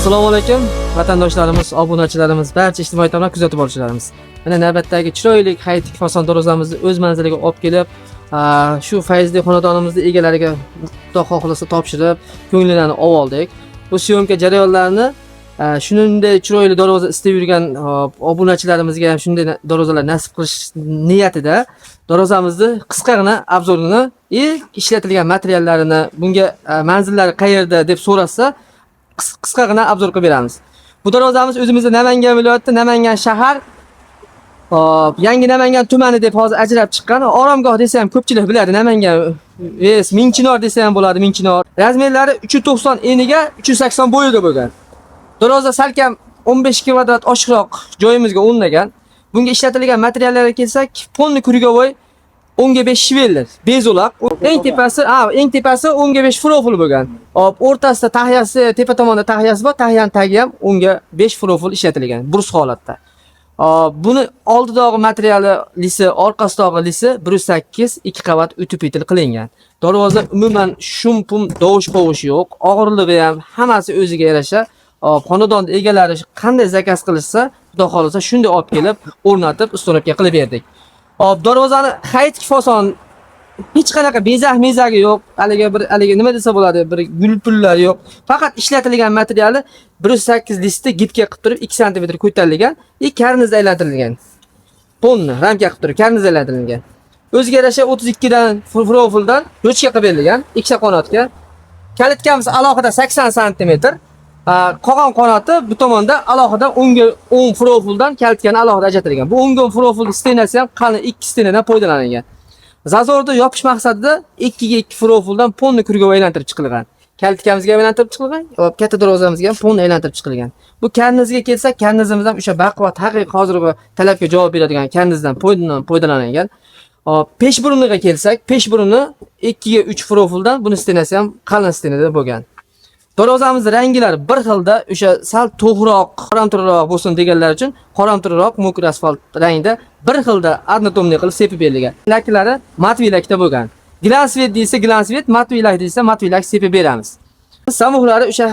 Assalomu alaykum vatandoshlarimiz, obunachilarimiz, barcha ijtimoiy tarmoq kuzatib boruvchilarimiz. Mana navbatdagi chiroyli hayitlik fason darvozamizni o'z manziliga olib kelib, shu fayzli xonadonimizni egalariga Xudo xohlasa topshirib, ko'ngillarni oldik. Bu syomka jarayonlarini shunday chiroyli darvoza istab yurgan obunachilarimizga ham shunday darvozalar nasib qilish niyatida darvozamizni qisqagina obzorini, ishlatilgan materiallarini, bunga manzillari qayerda deb so'rasa, qisqagina obzor qilib beramiz. Bu darvozamiz o'zimizda Namangan viloyati, Namangan shahar, yangi Namangan tumani deb hozir ajrab chiqqan. Oromgoh desa ham ko'pchilik biladi. Namangan Mingchinor desa ham bo'ladi, Mingchinor. Razmerlari 390 eniga 380 bo'yida bo'lgan. Darvoza salkam 15 kvadrat oshiqroq joyimizga o'rnagan. Bunga ishlatilgan materiallarga kelsak, ponni krugovoy 10/5 shvellar, bezo'laq. Eng tepasi 10/5 profil bo'lgan. O'rtasida tahyasi, tepa tomonda tahyasi bor, tahyaning tagi ham 10/5 profil ishlatilgan, brus holatda. Buni oldidagi materiali lisi, orqasidagi lisi 1.8 2 qavat utupitil qilingan. Darvoza umuman shum-pum dovush qovush yo'q. Og'irligi ham hammasi o'ziga yarasha. Xonadon egalari qanday zakaz qilishsa, Xudo xolasa shunday olib kelib, o'rnatib, ustonovka qilib berdik. Darvozani hayit fason hech qanaqa bezak-mezagi yo'q. Haligi nima desa bo'ladi, bir gulpullar yo'q. Faqat ishlatilgan materiali 1.8 listda gipga qilib turib 2 sm ko'tarilgan, karniz aylantirilgan. Ponni ramka qilib turib karniz aylantirilgan. O'ziga yarasha 32 dan profildan yo'chka qilib berilgan, ikkita qanotga. Kalitkamiz alohida 80 sm. Qolgan qanoti bu tomonda alohida 10 profildan kalitkani alohida ajratilgan. Bu 10 profil stenasi ham qalin 2 stenadan foydalanilgan. Zazorda yopish maqsadida 2 ga 2 profildan ponni krugovoy aylantirib chiqilgan. Kalitkamizga aylantirib chiqilgan, katta darvozamizga ham ponni aylantirib chiqilgan. Bu karnizga kelsak, karnizimiz ham o'sha baquvvat haqiqiy hozirgi talabga javob beradigan karnizdan foydalanilgan. Peshburuniga kelsak, peshburuni 2 ga 3 profildan, buni stenasi ham qalin stenada bo'lgan. Darvozamiz ranglari bir xilda, o'sha sal to'g'roq, qoramtirroq bo'lsin deganlar uchun qoramtirroq mokr asfalt rangda bir xilda однотонный qilib sepib berilgan. Laklari matviy lakda bo'lgan. Glansvet desa glansvet, matviy lak desa matviy lak sepib beramiz. Samohlari o'sha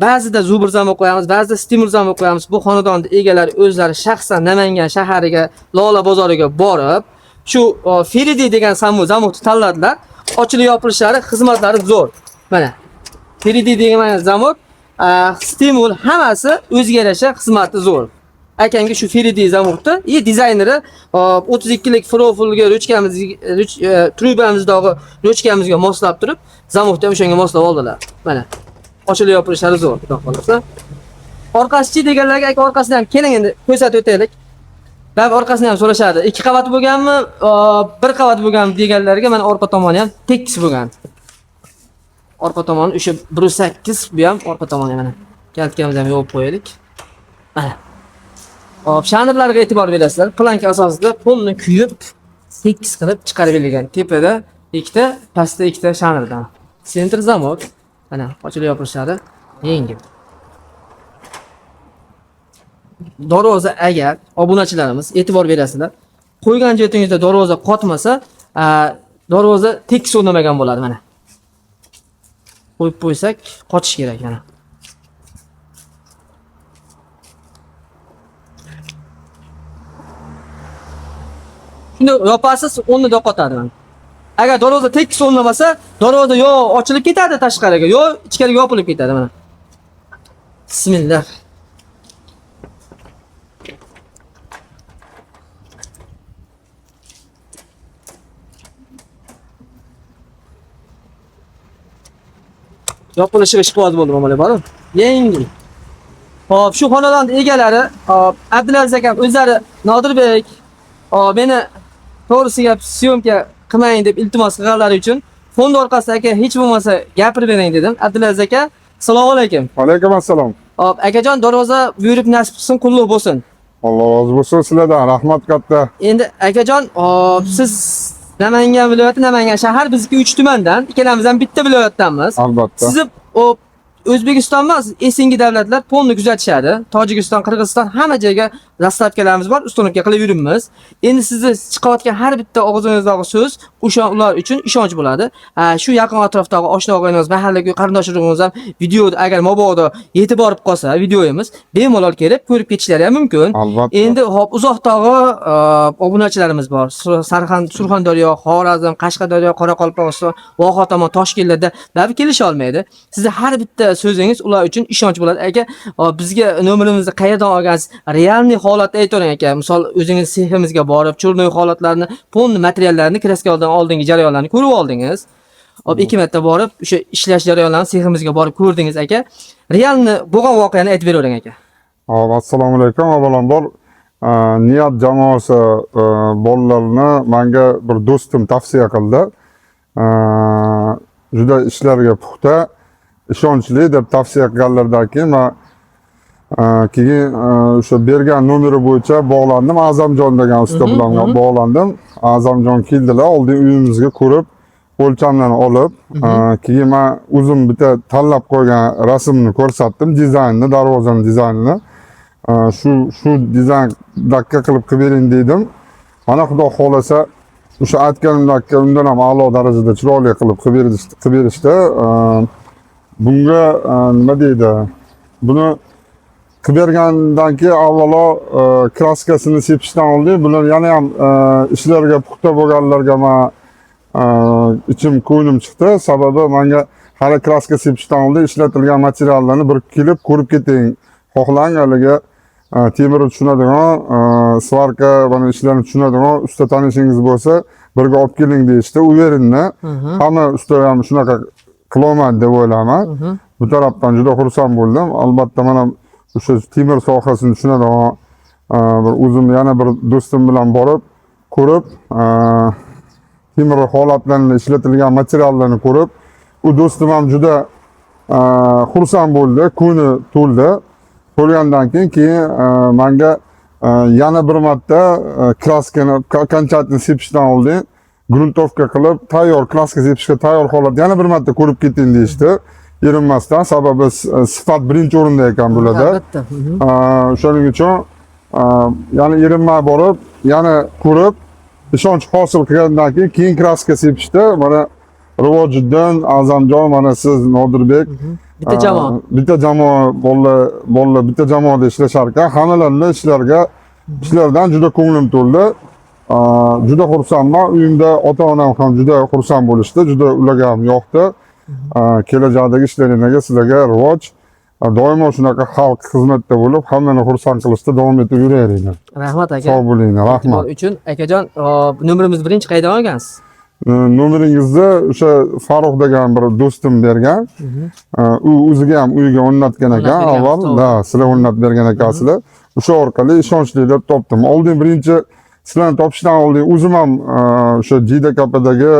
ba'zida zubr zamok qo'yamiz, ba'zida stimul zamok qo'yamiz. Bu xonadonning egalari o'zlari shaxsan Namangan shahariga, Lola bozoriga borib, shu Feridi degan zamokni tanladilar. Ochilib yopilishlari, xizmatlari zo'r. Mana Feridi degan zamok, stimul hammasi o'ziga yarasha xizmati zo'r. Akamga shu Feridi zamokni, dizayneri 32 lik profilga trubamizdagi rochkamizga moslab turib, zamokni ham o'shanga moslab oldilar. Mana ochilib yopilishlari zo'r, xudo xolasa. Orqasichi deganlarga orqasini ham keling endi ko'rsatib o'taylik. Bab orqasini ham so'rashadi. 2 qavat bo'lganmi, 1 qavat bo'lganmi deganlarga mana orqa tomoni ham tekis bo'lgan. Orqa tomoni o'sha 1.8 bu ham orqa tomoni mana. Kalitkamizni ham yopib qo'yaylik. Mana. Shanirlarga e'tibor berasizlar. Planka asosida ponni kuyib, tekis qilib chiqarib berilgan. Tepada ikkita, pastda ikkita shanirdan. Sentr zamok. Mana ochilib yopilishlari yengil. Darvoza agar obunachilarimiz e'tibor berasizlar, qo'ygan joyingizda darvoza qotmasa, darvoza tekis o'rnamagan bo'ladi mana. Qo'yib qo'ysak, qochish kerak yana. Shuni yopasiz, o'rnida qotadi mana. Agar darvoza tekis o'rnamasa, darvoza yo ochilib ketadi tashqariga, yo ichkariga yopilib ketadi mana. Bismillah. Yopilishiga ishqibot bo'ldi mana bor. Yengil. Hop, shu xonadon egalari, Abdulaziz akam o'zlari Nodirbek, meni to'g'risi gap syomka qilmang deb iltimos qilganlari uchun fond orqasida aka hech bo'lmasa gapirib bering dedim. Abdulaziz aka, assalomu alaykum. Va alaykum assalom. Hop, akajon darvoza buyurib nasib qilsin, qulluq bo'lsin. Alloh rozi bo'lsin sizlardan, rahmat katta. Endi akajon, siz Namangan viloyati, Namangan shahar, bizniki 3 tumandan, ikkalamiz ham bitta viloyatdanmiz. Albatta. Siz O'zbekiston emas, esingi davlatlar ponni kuzatishadi. Tojikiston, Qirg'iziston hamma joyga dastlabkilarimiz bor, ustunlikka qilib yuribmiz. Endi sizni chiqayotgan har bitta og'zingizdagi so'z ular uchun ishonch bo'ladi. Shu yaqin atrofdagi oshna og'ayningiz, mahallaga qarindoshlarimiz ham video agar mabodo yetib borib qolsa videoyimiz bemalol kelib ko'rib ketishlari ham mumkin. Albatta. Endi hop uzoqdagi obunachilarimiz bor. Surxondaryo, Xorazm, Qashqadaryo, Qoraqalpog'iston, Voha tomon Toshkentlarda baribir kelisha olmaydi. Sizni har bitta so'zingiz ular uchun ishonch bo'ladi. Aka, bizga nomerimizni qayerdan olgansiz? Realniy holatda aytavering aka. Misol o'zingiz seximizga borib, churnoy holatlarini, polni materiallarni, kraskadan oldingi jarayonlarni ko'rib oldingiz. 2 marta borib, o'sha ishlash jarayonlarini seximizga borib ko'rdingiz aka. Realni bo'lgan voqeani aytib beravering aka. Hop, assalomu alaykum. Avvalambor Niyat jamoasi bolalarni menga bir do'stim tavsiya qildi. Juda ishlarga puxta, ishonchli deb tavsiya qilganlardan keyin men keyin o'sha bergan nomeri bo'yicha bog'landim. A'zamjon degan usta bilan bog'landim. A'zamjon keldilar, oldin uyimizga ko'rib, o'lchamlarni olib, keyin men o'zim bitta tanlab qo'ygan rasmni ko'rsatdim, dizaynni, darvozaning dizaynini. Shu dizayn dakka qilib bering dedim. Mana xudo xolasa o'sha aytganimdek undan ham a'lo darajada chiroyli qilib berishdi. Bunga nima deydi? Buni qilib bergandan keyin avvalo kraskasini sepishdan oldin bular yana ham ishlarga puxta bo'lganlarga men ichim ko'nglim chiqdi. Sababi menga hali kraska sepishdan oldin ishlatilgan materiallarni bir kelib ko'rib keting. Xohlang haligi temirni tushunadigan, svarka mana ishlarni tushunadigan usta tanishingiz bo'lsa, birga olib keling deyishdi. U yerinni hamma usta ham shunaqa qilolmadi deb o'ylayman. Bu tarafdan juda xursand bo'ldim. Albatta mana o'sha temir sohasini tushunadigan bir o'zim yana bir do'stim bilan borib ko'rib, temir holatlarini, ishlatilgan materiallarni ko'rib, u do'stim ham juda xursand bo'ldi, ko'ngli to'ldi. To'lgandan keyin menga yana bir marta kraskani konchatni sepishdan oldin gruntovka qilib, tayyor kraska sepishga tayyor holat yana bir marta ko'rib keting deyishdi. Erinmasdan, sababi sifat birinchi o'rinda ekan bularda. Albatta. Shuning uchun yana erinmay borib, yana ko'rib, ishonch hosil qilgandan keyin kraska sepishdi. Mana Rivojiddin, A'zamjon, mana siz Nodirbek, bitta jamoa. Bitta jamoa bolalar bitta jamoada ishlashar ekan. Hammalarning ishlardan juda ko'nglim to'ldi. Juda xursandman. Uyimda ota-onam ham juda xursand bo'lishdi. Juda ularga ham yoqdi. Kelajakdagi ishlaringizga sizlarga rivoj, doimo shunaqa xalq xizmatda bo'lib, hammani xursand qilishda davom etib yuraveringlar. Rahmat aka. Sog' bo'linglar, rahmat. Uchun akajon, nomerimizni birinchi qayerdan olgansiz? Nomeringizni o'sha Farruh degan bir do'stim bergan. U o'ziga ham uyiga o'rnatgan ekan, avval, sizlar o'rnatib bergan ekansizlar. O'sha orqali ishonchli deb topdim. Oldin birinchi sizlarni topishdan oldin o'zim ham o'sha JDKPdagi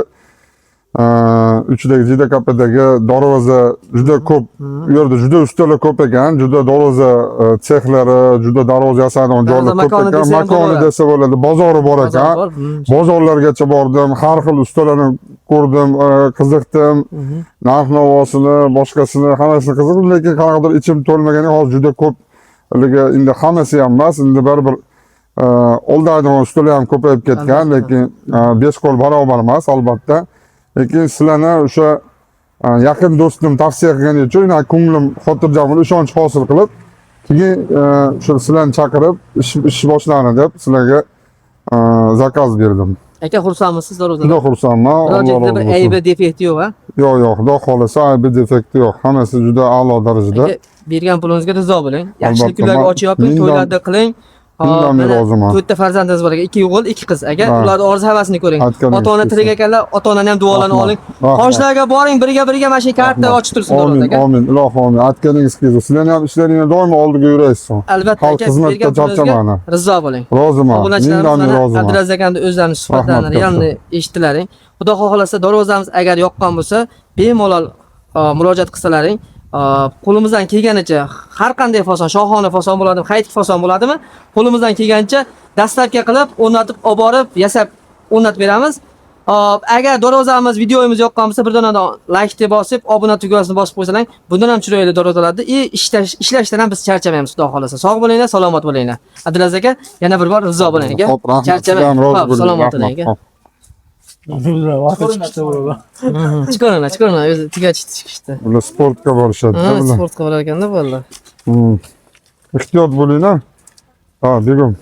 JDKPdagi darvoza juda ko'p, u yerda juda ustalar ko'p ekan, juda darvoza sexlari, juda darvoza yasaydigan joylar ko'p ekan, makoni desa bo'ladi, bozori bor ekan. Bozorlargacha bordim, har xil ustalarni ko'rdim, qiziqdim. Narx-navosini, boshqasini, hammasini qiziqdim, lekin qanaqadir ichim to'lmagani hozir juda ko'p. Endi hammasi ham emas, endi baribir oldaydigan ustalar ham ko'payib ketgan, lekin 5 qo'l barobar emas albatta. Lekin sizlarni o'sha yaqin do'stim tavsiya qilgani uchun ko'nglim xotirjam bo'lib, ishonch hosil qilib, keyin shu sizlarni chaqirib, ish boshlandi deb sizlarga zakaz berdim. Aka, xursandmisiz darvozadan? Juda xursandman. Murojaatda bir aybi, defekti yo'q-a? Yo'q, xudo xolasa aybi, defekti yo'q. Hammasi juda a'lo darajada. Bergan pulingizga rizo bo'ling. Yaxshi kunlarga ochib yoping, to'ylarda qiling. Men roziman. 4 ta farzandingiz bor ekan, 2 o'g'il, 2 qiz. Aka, ularni orzu havasini ko'ring. Ota-ona tirik ekanlar, ota-onani ham duolarini oling. Qoshlarga boring, birga mana shu karta ochib tursin darvozaga. Amin, ilohim, amin. Aytganingiz keldi. Sizlarni ham ishlaringizda doimo oldiga yuraysiz. Albatta, aka, xizmatga charchamani. Rizo bo'ling. Roziman. Men roziman. Abdulaziz akamning o'zlarining suhbatlarini realni eshitdilaring. Xudo xohlasa darvozamiz agar yoqqan bo'lsa, bemalol murojaat qilsalaring. Qo'limizdan kelganicha har qanday fason, shohona fason bo'ladimi, haytik fason bo'ladimi, qo'limizdan kelganicha dastlabki qilib o'rnatib olib borib, yasab o'rnatib beramiz. Hop, agar darvozamiz videomiz yoqqan bo'lsa, bir dona like deb bosib, obuna tugmasini bosib qo'ysalang, bundan ham chiroyli darvozalarni ishlashdan ham biz charchamaymiz, xudo xolasa. Sog' bo'linglar, salomat bo'linglar. Abdulaziz aka, yana bir bor rizo bo'ling aka. Xo'p, rahmat. Charchamang. Sizdan rozi Xo'p, bo'ling. salomat bo'ling aka. Rahmat. Chiqaringlar, o'zi tugachi chiqishdi. Bular sportga borishadi. Sportga borar ekanda, bolalar. Ehtiyot bo'linglar. Ha, begim.